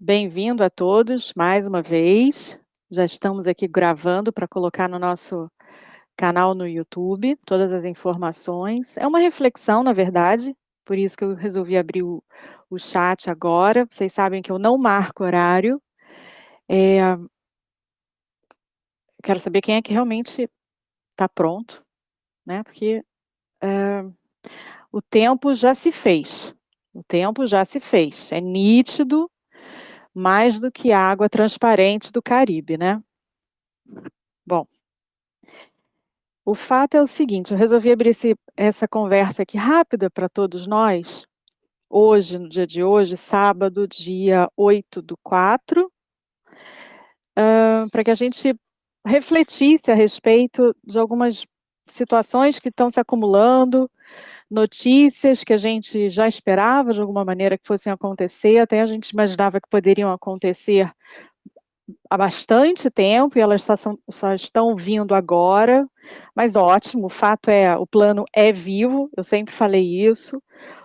Bem-vindo a todos mais uma vez. Já estamos aqui gravando para colocar no nosso canal no YouTube todas as informações. É uma reflexão, na verdade, por isso que eu resolvi abrir o chat agora. Vocês sabem que eu não marco horário. Quero saber quem é que realmente está pronto, né? Porque o tempo já se fez. O tempo já se fez. É nítido, mais do que a água transparente do Caribe, né? Bom, o fato é o seguinte, eu resolvi abrir essa conversa aqui rápida para todos nós, hoje, no dia de hoje, sábado, dia 8/4, para que a gente refletisse a respeito de algumas situações que estão se acumulando, notícias que a gente já esperava de alguma maneira que fossem acontecer, até a gente imaginava que poderiam acontecer há bastante tempo e elas só estão vindo agora, mas ótimo, o fato é, o plano é vivo, eu sempre falei isso,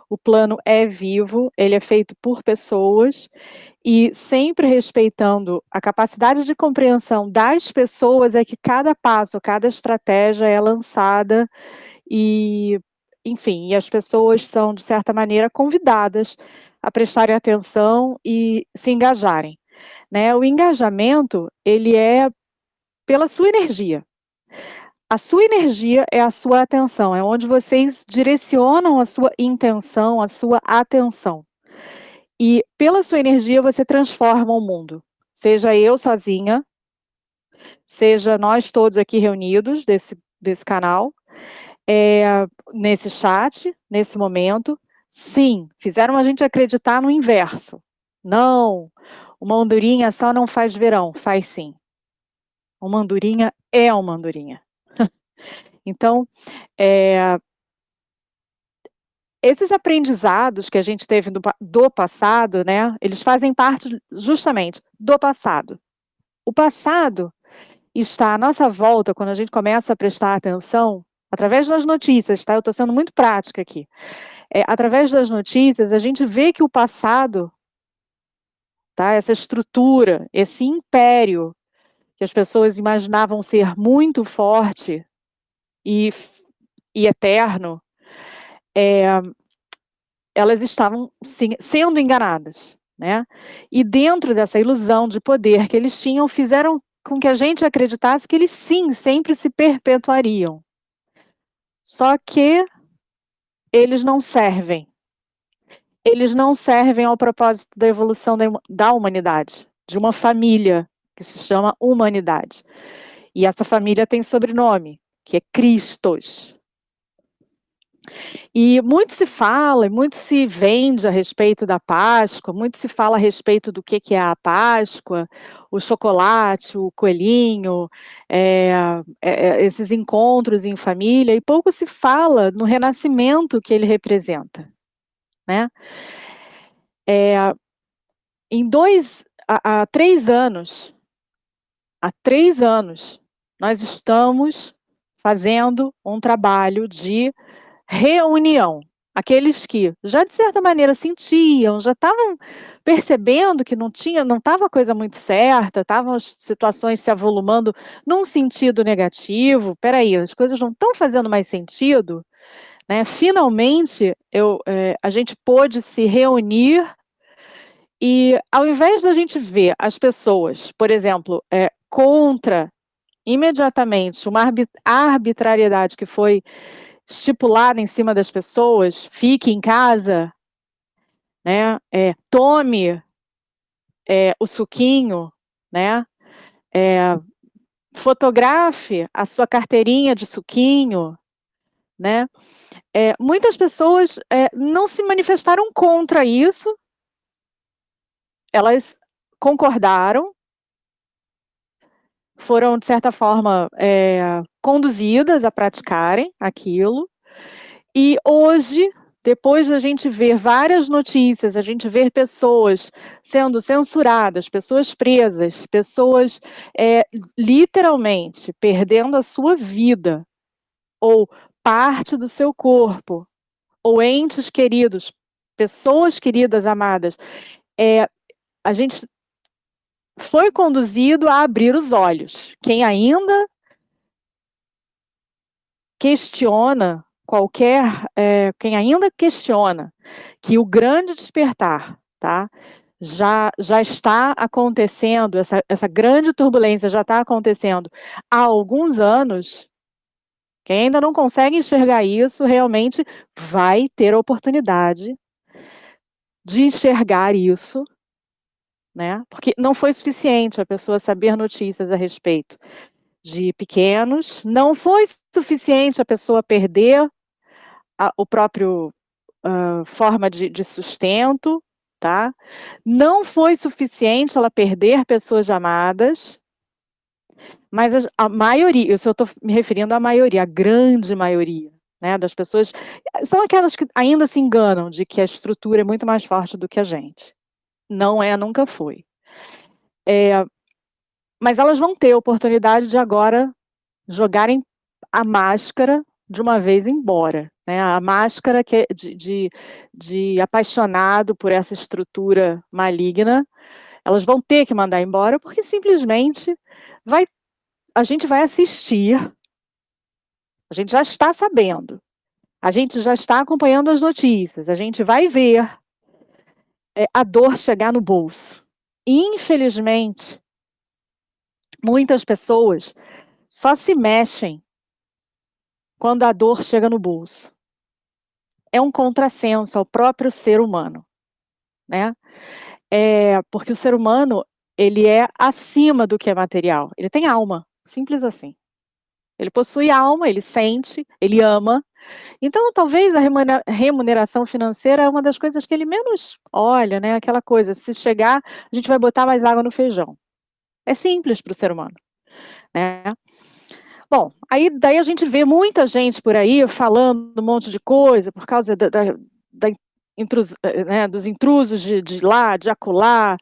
o plano é vivo, ele é feito por pessoas e sempre respeitando a capacidade de compreensão das pessoas é que cada passo, cada estratégia é lançada e, enfim, e as pessoas são, de certa maneira, convidadas a prestarem atenção e se engajarem. Né? O engajamento, ele é pela sua energia. A sua energia é a sua atenção, é onde vocês direcionam a sua intenção, a sua atenção. E pela sua energia você transforma o mundo. Seja eu sozinha, seja nós todos aqui reunidos desse canal, nesse chat, nesse momento. Sim, fizeram a gente acreditar no inverso. Não, uma andorinha só não faz verão, faz sim. Uma andorinha é uma andorinha. Então, esses aprendizados que a gente teve do passado, né, eles fazem parte justamente do passado. O passado está à nossa volta quando a gente começa a prestar atenção, através das notícias, tá? Eu estou sendo muito prática aqui. Através das notícias, a gente vê que o passado, tá, essa estrutura, esse império que as pessoas imaginavam ser muito forte e eterno, elas estavam sendo enganadas, né? E dentro dessa ilusão de poder que eles tinham, fizeram com que a gente acreditasse que eles sim, sempre se perpetuariam. Só que eles não servem. Eles não servem ao propósito da evolução da humanidade, de uma família que se chama humanidade. E essa família tem sobrenome, que é Cristos. E muito se fala, e muito se vende a respeito da Páscoa, muito se fala a respeito do que é a Páscoa, o chocolate, o coelhinho, esses encontros em família, e pouco se fala no renascimento que ele representa, né? Há 3 anos, nós estamos fazendo um trabalho de reunião. Aqueles que já de certa maneira sentiam, já estavam percebendo que não estava a coisa muito certa, estavam as situações se avolumando num sentido negativo. Espera aí, as coisas não estão fazendo mais sentido, né? Finalmente, a gente pôde se reunir e ao invés da gente ver as pessoas, por exemplo, contra imediatamente uma arbitrariedade que foi estipulada em cima das pessoas, fique em casa, né? Tome o suquinho, né? Fotografe a sua carteirinha de suquinho, né? Muitas pessoas não se manifestaram contra isso, elas concordaram, foram, de certa forma, conduzidas a praticarem aquilo. E hoje, depois da gente ver várias notícias, a gente ver pessoas sendo censuradas, pessoas presas, pessoas literalmente perdendo a sua vida, ou parte do seu corpo, ou entes queridos, pessoas queridas, amadas, a gente foi conduzido a abrir os olhos. Quem ainda questiona quem ainda questiona que o grande despertar, tá, já está acontecendo, essa grande turbulência já está acontecendo há alguns anos, quem ainda não consegue enxergar isso, realmente vai ter a oportunidade de enxergar isso, né? Porque não foi suficiente a pessoa saber notícias a respeito de pequenos, não foi suficiente a pessoa perder o próprio forma de sustento, tá? Não foi suficiente ela perder pessoas amadas, mas a maioria, isso eu estou me referindo à maioria, a grande maioria, né, das pessoas, são aquelas que ainda se enganam de que a estrutura é muito mais forte do que a gente. Não é, nunca foi. Mas elas vão ter a oportunidade de agora jogarem a máscara de uma vez embora, né? A máscara que é de apaixonado por essa estrutura maligna, elas vão ter que mandar embora, porque simplesmente vai, a gente vai assistir, a gente já está sabendo, a gente já está acompanhando as notícias, a gente vai ver a dor chegar no bolso. Infelizmente, muitas pessoas só se mexem quando a dor chega no bolso. É um contrassenso ao próprio ser humano, né? Porque o ser humano, ele é acima do que é material. Ele tem alma, simples assim. Ele possui alma, ele sente, ele ama. Então, talvez a remuneração financeira é uma das coisas que ele menos olha, né? Aquela coisa, se chegar, a gente vai botar mais água no feijão. É simples para o ser humano, né? Bom, aí daí a gente vê muita gente por aí falando um monte de coisa por causa da né, dos intrusos de lá, de acolá,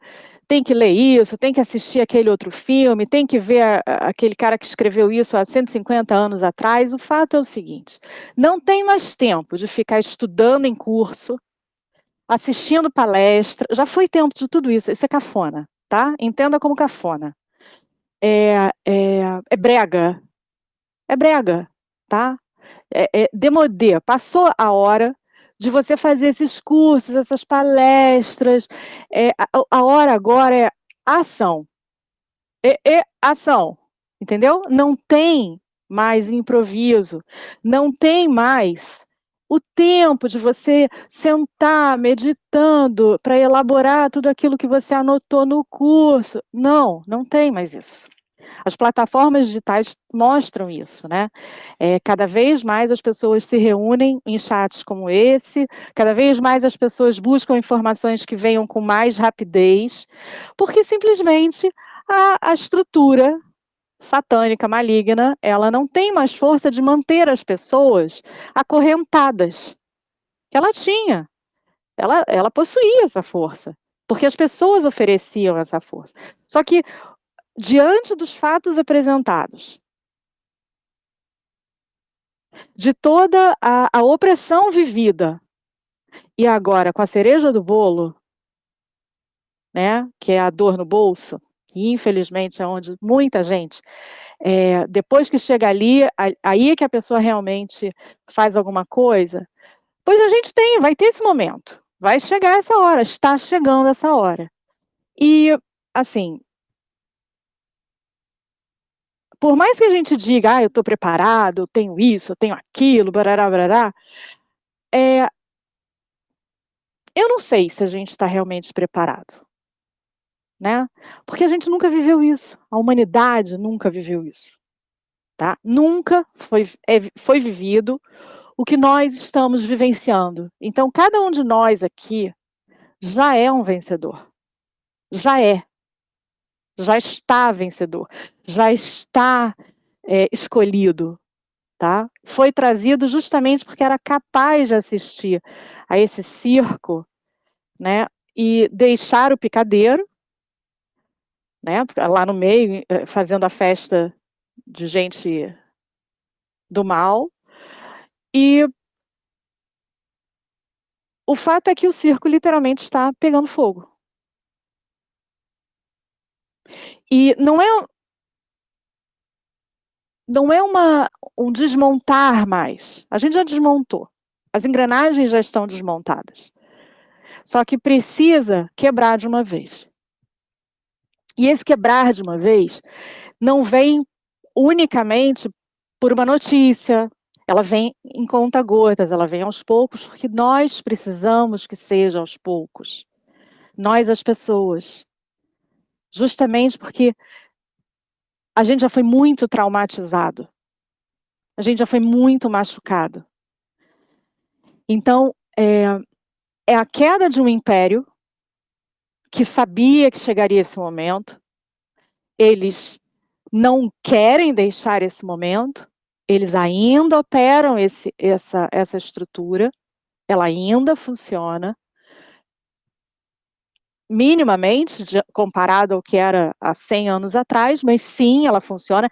tem que ler isso, tem que assistir aquele outro filme, tem que ver aquele cara que escreveu isso há 150 anos atrás. O fato é o seguinte: não tem mais tempo de ficar estudando em curso, assistindo palestra, já foi tempo de tudo isso, isso é cafona, tá? Entenda como cafona. É brega, é brega, tá? Demodê, passou a hora de você fazer esses cursos, essas palestras. A hora agora é ação. Ação, entendeu? Não tem mais improviso, não tem mais o tempo de você sentar meditando para elaborar tudo aquilo que você anotou no curso. Não, não tem mais isso. As plataformas digitais mostram isso, né? Cada vez mais as pessoas se reúnem em chats como esse, cada vez mais as pessoas buscam informações que venham com mais rapidez, porque simplesmente a estrutura satânica maligna, ela não tem mais força de manter as pessoas acorrentadas. Ela tinha, ela possuía essa força, porque as pessoas ofereciam essa força. Só que diante dos fatos apresentados, de toda a opressão vivida, e agora com a cereja do bolo, né, que é a dor no bolso, que infelizmente é onde muita gente, depois que chega ali, aí é que a pessoa realmente faz alguma coisa, pois a gente vai ter esse momento, vai chegar essa hora, está chegando essa hora. E, assim, por mais que a gente diga, eu estou preparado, eu tenho isso, eu tenho aquilo, barará, barará, eu não sei se a gente está realmente preparado, né? Porque a gente nunca viveu isso, a humanidade nunca viveu isso, tá? Nunca foi vivido o que nós estamos vivenciando. Então, cada um de nós aqui já é um vencedor, já é, já está vencedor, já está escolhido, tá? Foi trazido justamente porque era capaz de assistir a esse circo, né? E deixar o picadeiro, né? Lá no meio, fazendo a festa de gente do mal. E o fato é que o circo literalmente está pegando fogo. E não é um desmontar mais. A gente já desmontou. As engrenagens já estão desmontadas. Só que precisa quebrar de uma vez. E esse quebrar de uma vez não vem unicamente por uma notícia, ela vem em conta-gotas, ela vem aos poucos, porque nós precisamos que seja aos poucos. Nós, as pessoas. Justamente porque a gente já foi muito traumatizado. A gente já foi muito machucado. Então, é a queda de um império que sabia que chegaria esse momento. Eles não querem deixar esse momento. Eles ainda operam essa estrutura. Ela ainda funciona. Minimamente, comparado ao que era há 100 anos atrás, mas sim, ela funciona.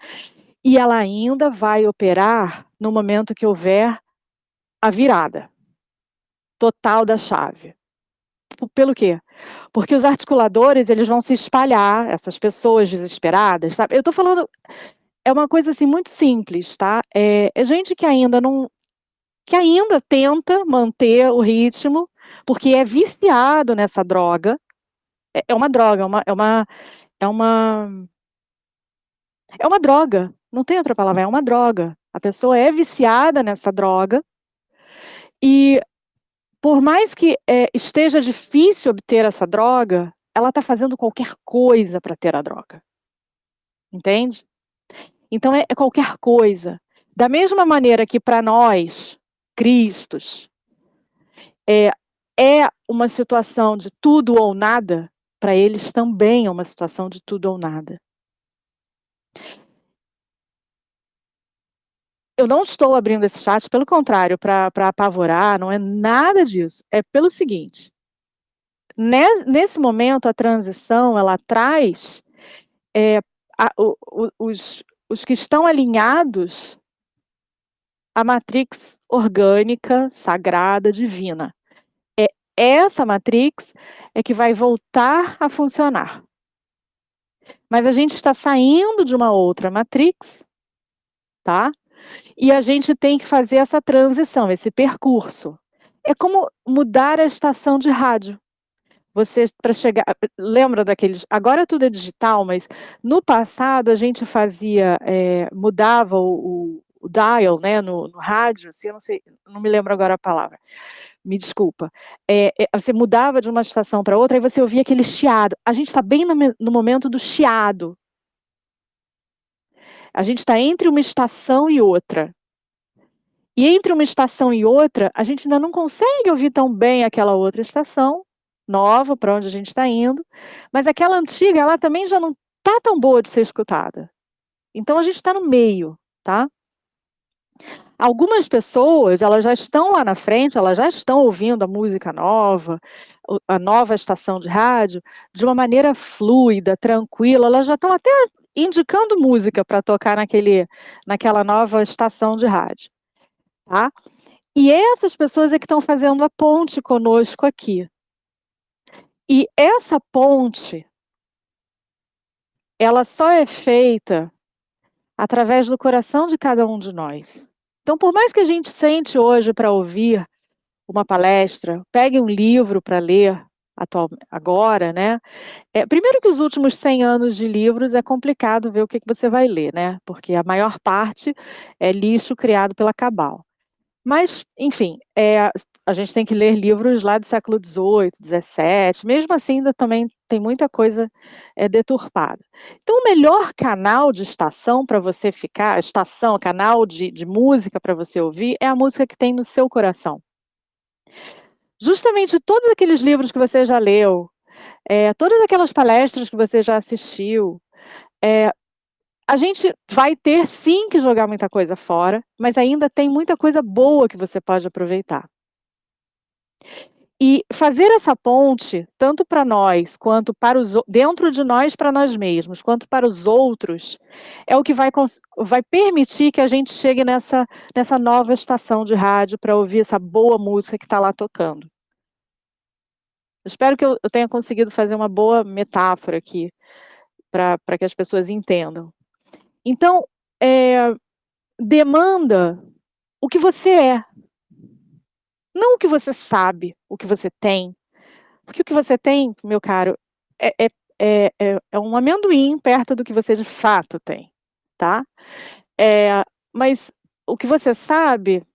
E ela ainda vai operar no momento que houver a virada total da chave. Pelo quê? Porque os articuladores, eles vão se espalhar, essas pessoas desesperadas, sabe? Eu tô falando, é uma coisa assim muito simples, tá? É gente que ainda não, que ainda tenta manter o ritmo, porque é viciado nessa droga. É uma droga, é uma, é uma droga. Não tem outra palavra, é uma droga. A pessoa é viciada nessa droga e por mais que esteja difícil obter essa droga, ela está fazendo qualquer coisa para ter a droga. Entende? Então é qualquer coisa. Da mesma maneira que para nós, cristos, é uma situação de tudo ou nada, para eles também é uma situação de tudo ou nada. Eu não estou abrindo esse chat, pelo contrário, para apavorar, não é nada disso. É pelo seguinte: nesse momento, a transição ela traz os que estão alinhados à matrix orgânica, sagrada, divina. Essa matrix é que vai voltar a funcionar. Mas a gente está saindo de uma outra matrix, tá? E a gente tem que fazer essa transição, esse percurso. É como mudar a estação de rádio. Você, para chegar. Lembra daqueles. Agora tudo é digital, mas no passado a gente fazia. Mudava o dial, né, no rádio, assim, eu não sei, não me lembro agora a palavra. Me desculpa. Você mudava de uma estação para outra e você ouvia aquele chiado. A gente está bem no momento do chiado. A gente está entre uma estação e outra. E entre uma estação e outra, a gente ainda não consegue ouvir tão bem aquela outra estação nova para onde a gente está indo, mas aquela antiga, ela também já não está tão boa de ser escutada. Então a gente está no meio, tá? Algumas pessoas, elas já estão lá na frente, elas já estão ouvindo a música nova, a nova estação de rádio, de uma maneira fluida, tranquila, elas já estão até indicando música para tocar naquela nova estação de rádio, tá? E essas pessoas é que estão fazendo a ponte conosco aqui. E essa ponte, ela só é feita através do coração de cada um de nós. Então, por mais que a gente sente hoje para ouvir uma palestra, pegue um livro para ler agora, né? Primeiro que os últimos 100 anos de livros é complicado ver o que você vai ler, né? Porque a maior parte é lixo criado pela cabal. Mas, enfim, a gente tem que ler livros lá do século XVIII, XVII, mesmo assim ainda também tem muita coisa deturpada. Então, o melhor canal de estação para você ficar, estação, canal de música para você ouvir, é a música que tem no seu coração. Justamente todos aqueles livros que você já leu, todas aquelas palestras que você já assistiu, a gente vai ter sim que jogar muita coisa fora, mas ainda tem muita coisa boa que você pode aproveitar. E fazer essa ponte, tanto para nós, quanto para dentro de nós, para nós mesmos, quanto para os outros, é o que vai permitir que a gente chegue nessa nova estação de rádio para ouvir essa boa música que está lá tocando. Espero que eu tenha conseguido fazer uma boa metáfora aqui. para que as pessoas entendam. Então, demanda o que você é, não o que você sabe, o que você tem. Porque o que você tem, meu caro, é, é, é um amendoim perto do que você de fato tem, tá? Mas o que você sabe,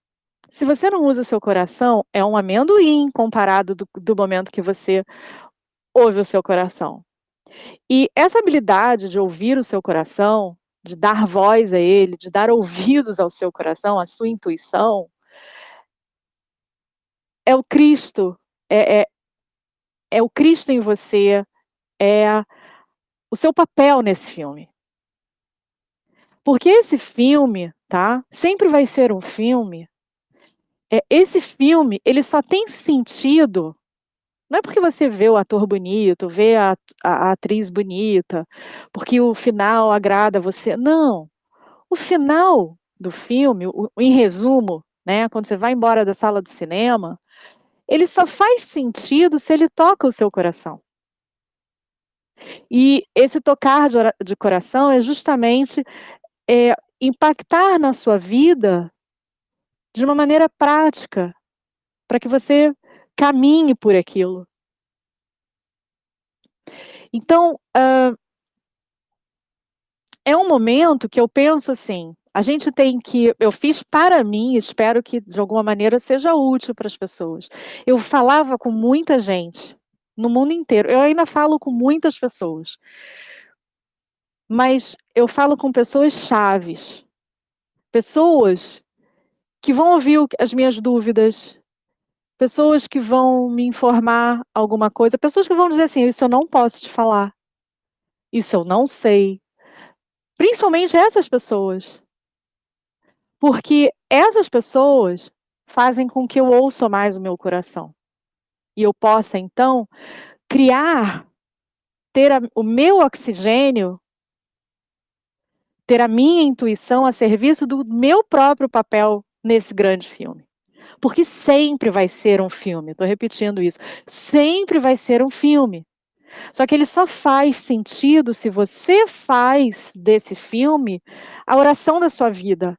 se você não usa o seu coração, é um amendoim comparado do momento que você ouve o seu coração. E essa habilidade de ouvir o seu coração, de dar voz a ele, de dar ouvidos ao seu coração, à sua intuição, é o Cristo, é, é, é o Cristo em você, é o seu papel nesse filme. Porque esse filme, tá? Sempre vai ser um filme. Esse filme, ele só tem sentido. Não é porque você vê o ator bonito, vê a atriz bonita, porque o final agrada você. Não. O final do filme, em resumo, né, quando você vai embora da sala do cinema, ele só faz sentido se ele toca o seu coração. E esse tocar de coração é justamente impactar na sua vida de uma maneira prática, para que você caminhe por aquilo. Então, é um momento que eu penso assim, a gente tem que, eu fiz para mim, espero que de alguma maneira seja útil para as pessoas. Eu falava com muita gente no mundo inteiro. Eu ainda falo com muitas pessoas. Mas eu falo com pessoas chaves. Pessoas que vão ouvir as minhas dúvidas, pessoas que vão me informar alguma coisa, pessoas que vão dizer assim: isso eu não posso te falar, isso eu não sei. Principalmente essas pessoas. Porque essas pessoas fazem com que eu ouça mais o meu coração. E eu possa, então, ter o meu oxigênio, ter a minha intuição a serviço do meu próprio papel nesse grande filme. Porque sempre vai ser um filme, estou repetindo isso, sempre vai ser um filme. Só que ele só faz sentido se você faz desse filme a oração da sua vida,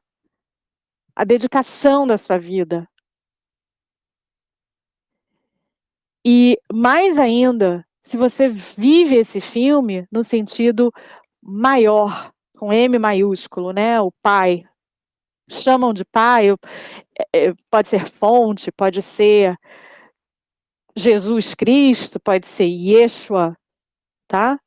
a dedicação da sua vida. E mais ainda, se você vive esse filme no sentido maior, com M maiúsculo, né? O Pai. Chamam de Pai, pode ser fonte, pode ser Jesus Cristo, pode ser Yeshua, tá?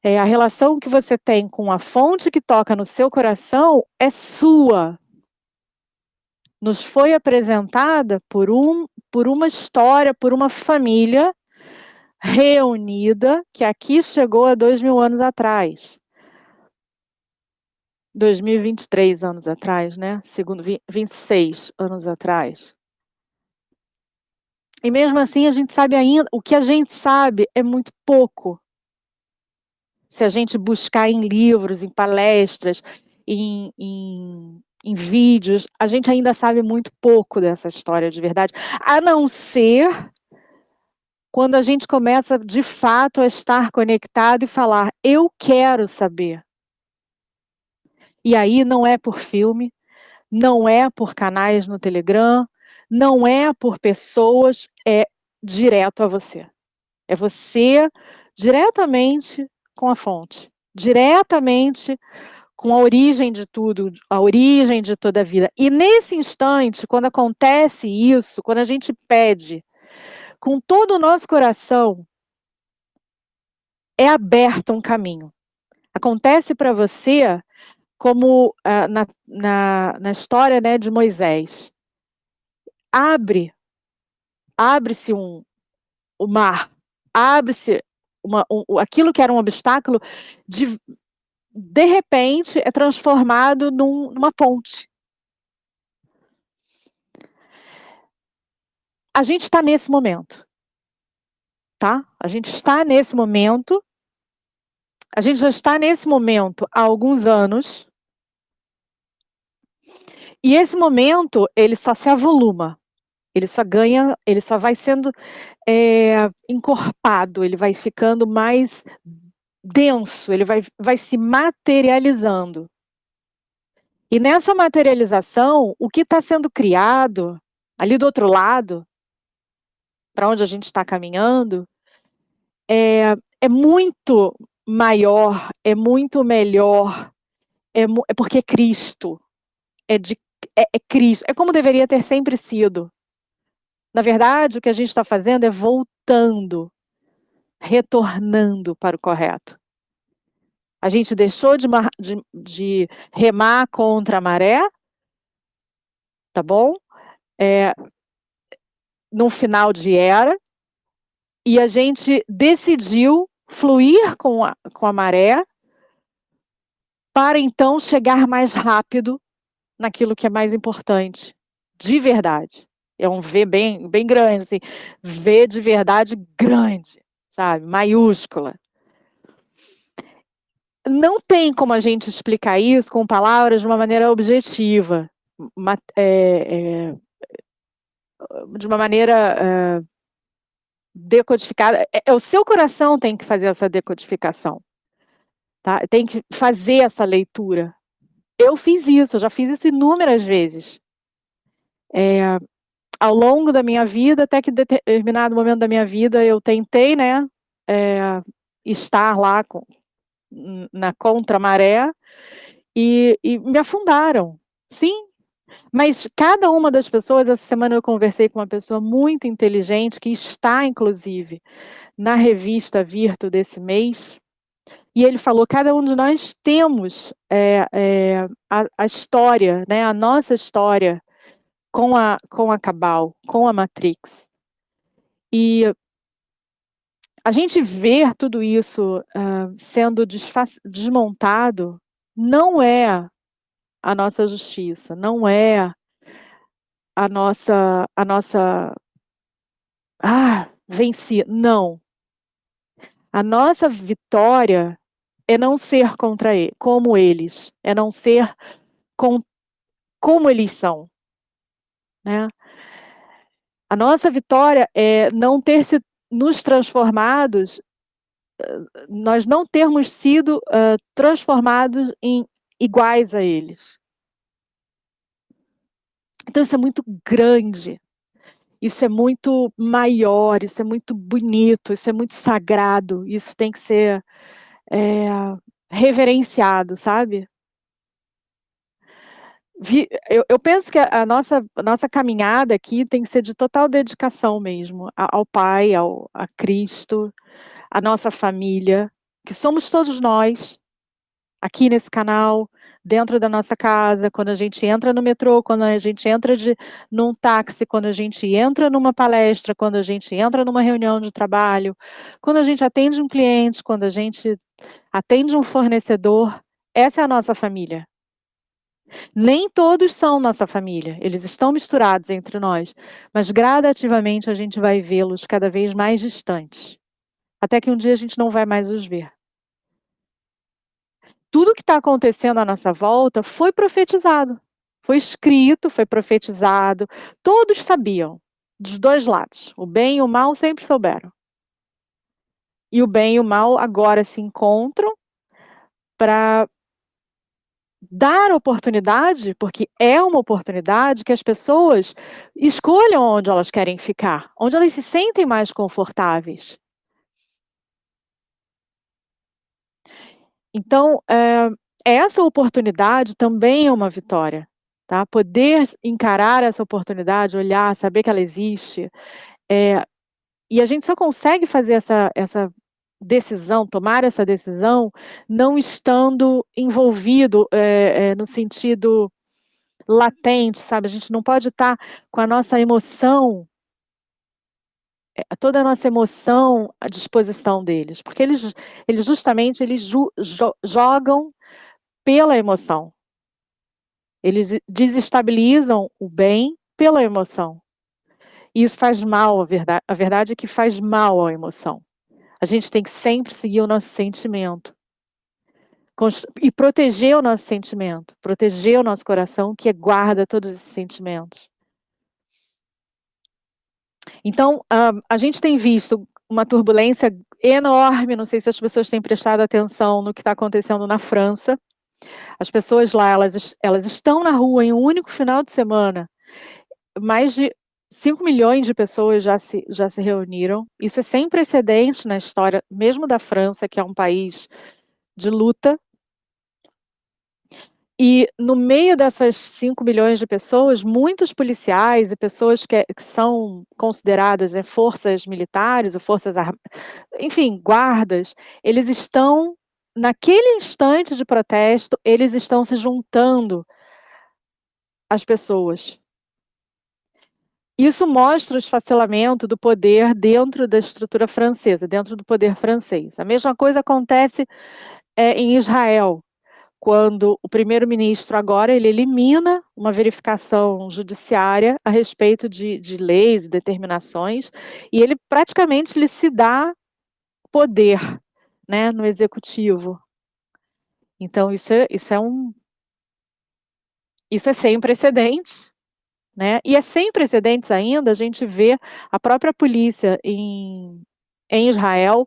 A relação que você tem com a fonte que toca no seu coração é sua. Nos foi apresentada por uma história, por uma família reunida que aqui chegou há 2000 anos atrás. 2023 anos atrás, né? Segundo 26 anos atrás. E mesmo assim a gente sabe ainda, o que a gente sabe é muito pouco. Se a gente buscar em livros, em palestras, em vídeos, a gente ainda sabe muito pouco dessa história de verdade, a não ser quando a gente começa de fato a estar conectado e falar, eu quero saber. E aí não é por filme, não é por canais no Telegram, não é por pessoas, é direto a você. É você diretamente com a fonte, diretamente com a origem de tudo, a origem de toda a vida. E nesse instante, quando acontece isso, quando a gente pede com todo o nosso coração, é aberto um caminho. Acontece para você como na história, né, de Moisés. Abre-se o mar, abre-se aquilo que era um obstáculo, de repente é transformado numa ponte. A gente está nesse momento, tá? A gente está nesse momento, a gente já está nesse momento há alguns anos, e esse momento, ele só se avoluma, ele só ganha, ele só vai sendo encorpado, ele vai ficando mais denso, ele vai se materializando. E nessa materialização, o que está sendo criado ali do outro lado, para onde a gente está caminhando, é muito maior, é muito melhor, é porque é Cristo, é Cristo, é como deveria ter sempre sido. Na verdade, o que a gente está fazendo é voltando, retornando para o correto. A gente deixou de remar contra a maré, tá bom? Num final de era, e a gente decidiu fluir com a maré para então chegar mais rápido naquilo que é mais importante, de verdade. É um V bem grande, assim, V de verdade grande, sabe? Maiúscula. Não tem como a gente explicar isso com palavras de uma maneira objetiva, de uma maneira decodificada. O seu coração tem que fazer essa decodificação, tá? Tem que fazer essa leitura. Eu fiz isso, eu já fiz isso inúmeras vezes. Ao longo da minha vida, até que em determinado momento da minha vida eu tentei, né, estar lá na contramaré e me afundaram. Sim, mas cada uma das pessoas, essa semana eu conversei com uma pessoa muito inteligente que está, inclusive, na revista Virto desse mês, e ele falou: cada um de nós temos a história, né, a nossa história com a Cabal, com a Matrix. E a gente ver tudo isso sendo desmontado não é a nossa justiça, não é a nossa venci. Não. A nossa vitória é não ser contra ele, como eles, é não ser como eles são, né? A nossa vitória é não ter se nos transformados, nós não termos sido transformados em iguais a eles. Então isso é muito grande, isso é muito maior, isso é muito bonito, isso é muito sagrado, isso tem que ser reverenciado, sabe? Eu penso que a nossa caminhada aqui tem que ser de total dedicação mesmo ao Pai, a Cristo, a nossa família, que somos todos nós, aqui nesse canal, dentro da nossa casa, quando a gente entra no metrô, quando a gente entra num táxi, quando a gente entra numa palestra, quando a gente entra numa reunião de trabalho, quando a gente atende um cliente, quando a gente atende um fornecedor, essa é a nossa família. Nem todos são nossa família, eles estão misturados entre nós, mas gradativamente a gente vai vê-los cada vez mais distantes, até que um dia a gente não vai mais os ver. Tudo que está acontecendo à nossa volta foi profetizado, foi escrito, foi profetizado, todos sabiam, dos dois lados, o bem e o mal sempre souberam. E o bem e o mal agora se encontram para dar oportunidade, porque é uma oportunidade que as pessoas escolham onde elas querem ficar, onde elas se sentem mais confortáveis. Então, essa oportunidade também é uma vitória, tá? Poder encarar essa oportunidade, olhar, saber que ela existe, e a gente só consegue fazer essa decisão, tomar essa decisão, não estando envolvido no sentido latente, sabe? A gente não pode estar com a nossa emoção, toda a nossa emoção à disposição deles, porque eles justamente jogam pela emoção. Eles desestabilizam o bem pela emoção. E isso faz mal, a verdade é que faz mal à emoção. A gente tem que sempre seguir o nosso sentimento. E proteger o nosso sentimento, proteger o nosso coração, que guarda todos esses sentimentos. Então, a gente tem visto uma turbulência enorme. Não sei se as pessoas têm prestado atenção no que está acontecendo na França. As pessoas lá, elas estão na rua em um único final de semana. Mais de 5 milhões de pessoas já se reuniram. Isso é sem precedente na história, mesmo da França, que é um país de luta. E no meio dessas 5 milhões de pessoas, muitos policiais e pessoas que são consideradas, né, forças militares ou forças armadas, enfim, guardas, eles estão, naquele instante de protesto, eles estão se juntando às pessoas. Isso mostra o esfacelamento do poder dentro da estrutura francesa, dentro do poder francês. A mesma coisa acontece em Israel, quando o primeiro-ministro agora ele elimina uma verificação judiciária a respeito de leis e determinações, e ele praticamente lhe se dá poder, né, no executivo. Então isso é sem precedentes, né? E é sem precedentes ainda a gente vê a própria polícia em Israel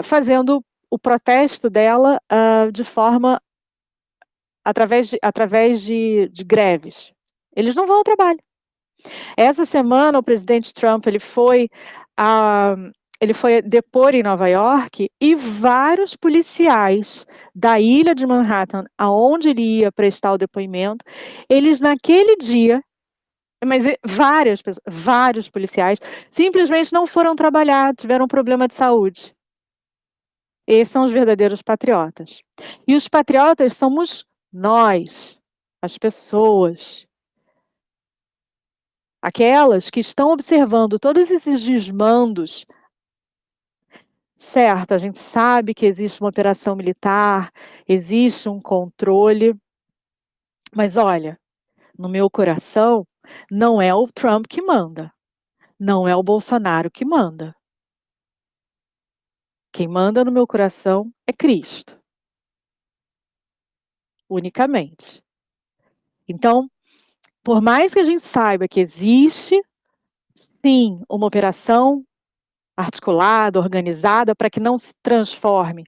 fazendo o protesto dela de forma através de greves. Eles não vão ao trabalho. Essa semana o presidente Trump a, ele foi depor em Nova York e vários policiais da ilha de Manhattan, aonde ele ia prestar o depoimento, eles naquele dia, mas várias pessoas, vários policiais, simplesmente não foram trabalhar, tiveram um problema de saúde. Esses são os verdadeiros patriotas. E os patriotas somos nós, as pessoas. Aquelas que estão observando todos esses desmandos. Certo, a gente sabe que existe uma operação militar, existe um controle, mas olha, no meu coração, não é o Trump que manda, não é o Bolsonaro que manda. Quem manda no meu coração é Cristo, unicamente. Então, por mais que a gente saiba que existe, sim, uma operação articulada, organizada, para que não se transforme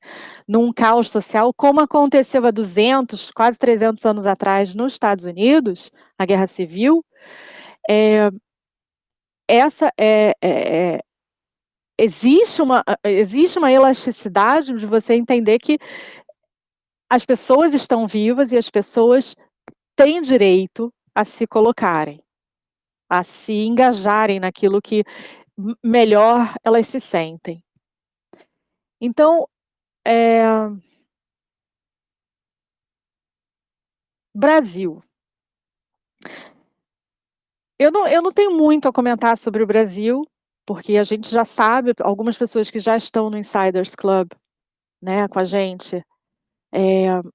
num caos social, como aconteceu há 200, quase 300 anos atrás nos Estados Unidos, a Guerra Civil, essa existe uma elasticidade de você entender que as pessoas estão vivas e as pessoas têm direito a se colocarem, a se engajarem naquilo que melhor elas se sentem. Então, Brasil. Eu não tenho muito a comentar sobre o Brasil, porque a gente já sabe, algumas pessoas que já estão no Insiders Club, né, com a gente,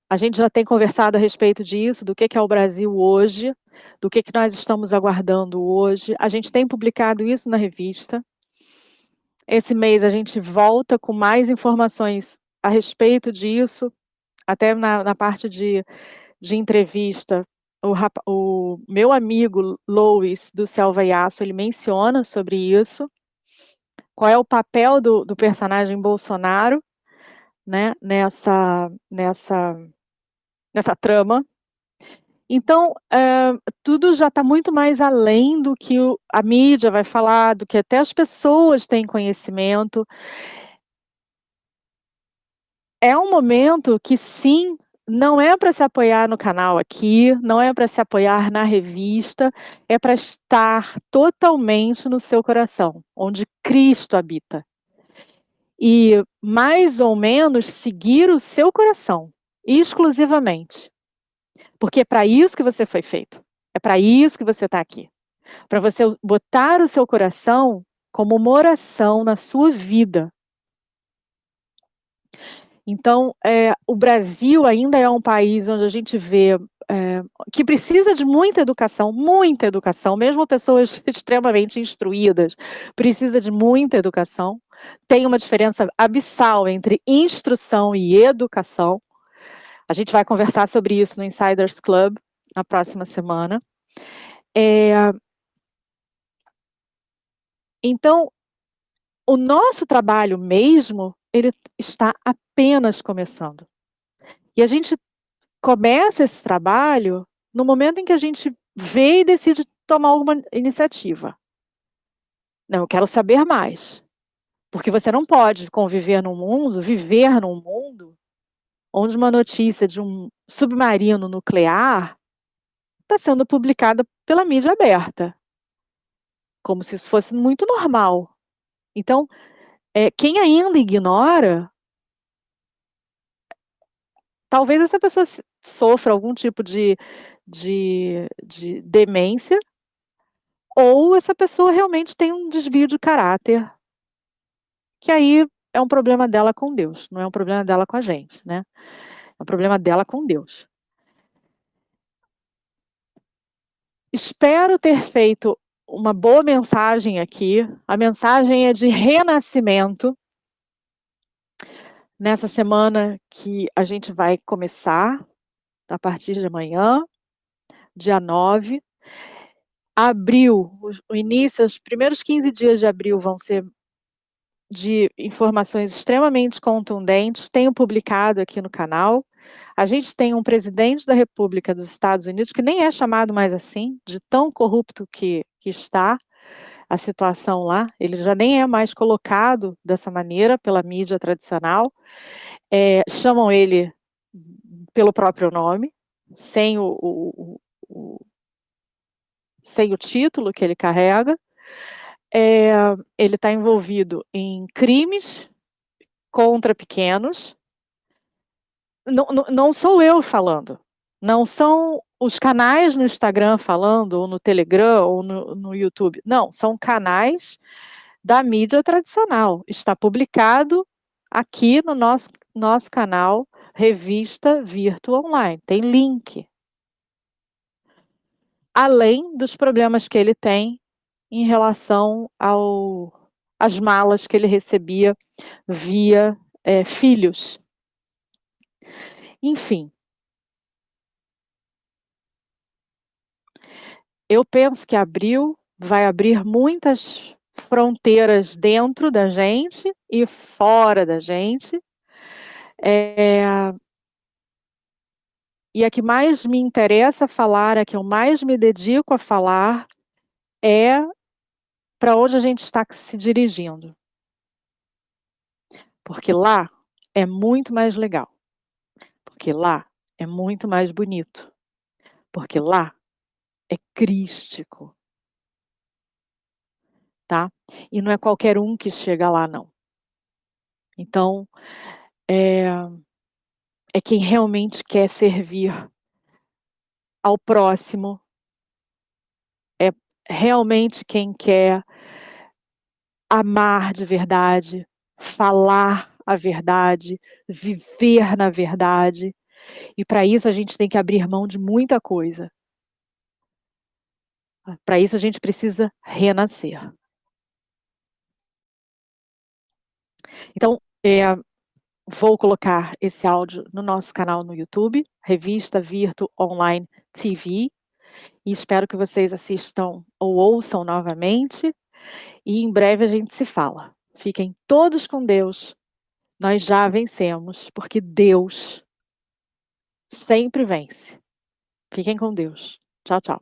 a gente já tem conversado a respeito disso, do que é o Brasil hoje, do que nós estamos aguardando hoje. A gente tem publicado isso na revista. Esse mês a gente volta com mais informações a respeito disso, até na parte de entrevista. O meu amigo Louis, do Selva e Aço, ele menciona sobre isso. Qual é o papel do personagem Bolsonaro, né, nessa trama. Então, tudo já está muito mais além do que a mídia vai falar, do que até as pessoas têm conhecimento. É um momento que, sim, não é para se apoiar no canal aqui, não é para se apoiar na revista, é para estar totalmente no seu coração, onde Cristo habita. E, mais ou menos, seguir o seu coração, exclusivamente. Porque é para isso que você foi feito. É para isso que você está aqui. Para você botar o seu coração como uma oração na sua vida. Então, o Brasil ainda é um país onde a gente vê que precisa de muita educação, mesmo pessoas extremamente instruídas, precisa de muita educação. Tem uma diferença abissal entre instrução e educação. A gente vai conversar sobre isso no Insiders Club na próxima semana. Então, O nosso trabalho mesmo, ele está apenas começando. E a gente começa esse trabalho no momento em que a gente vê e decide tomar alguma iniciativa. Não, eu quero saber mais, porque você não pode viver num mundo onde uma notícia de um submarino nuclear está sendo publicada pela mídia aberta, como se isso fosse muito normal. Então, quem ainda ignora, talvez essa pessoa sofra algum tipo de demência, ou essa pessoa realmente tem um desvio de caráter, que aí é um problema dela com Deus, não é um problema dela com a gente, né? É um problema dela com Deus. Espero ter feito uma boa mensagem aqui. A mensagem é de renascimento nessa semana que a gente vai começar a partir de amanhã, dia 9. Abril, o início, os primeiros 15 dias de abril vão ser de informações extremamente contundentes. Tenho publicado aqui no canal. A gente tem um presidente da República dos Estados Unidos que nem é chamado mais assim, de tão corrupto que está a situação lá. Ele já nem é mais colocado dessa maneira pela mídia tradicional. Chamam ele pelo próprio nome, sem sem o título que ele carrega. Ele está envolvido em crimes contra pequenos. Não, não sou eu falando, não são os canais no Instagram falando, ou no Telegram, ou no YouTube. Não, são canais da mídia tradicional. Está publicado aqui no nosso canal Revista Virtu Online. Tem link. Além dos problemas que ele tem em relação às malas que ele recebia via filhos. Enfim, eu penso que abril vai abrir muitas fronteiras dentro da gente e fora da gente. E a que mais me interessa falar, a que eu mais me dedico a falar, é para onde a gente está se dirigindo. Porque lá é muito mais legal. Porque lá é muito mais bonito. Porque lá é crístico, tá? E não é qualquer um que chega lá, não. Então, é quem realmente quer servir ao próximo, é realmente quem quer amar de verdade, falar a verdade, viver na verdade. E para isso a gente tem que abrir mão de muita coisa. Para isso a gente precisa renascer. Então, vou colocar esse áudio no nosso canal no YouTube, Revista Virtu Online TV, e espero que vocês assistam ou ouçam novamente, e em breve a gente se fala. Fiquem todos com Deus. Nós já vencemos, porque Deus sempre vence. Fiquem com Deus. Tchau, tchau.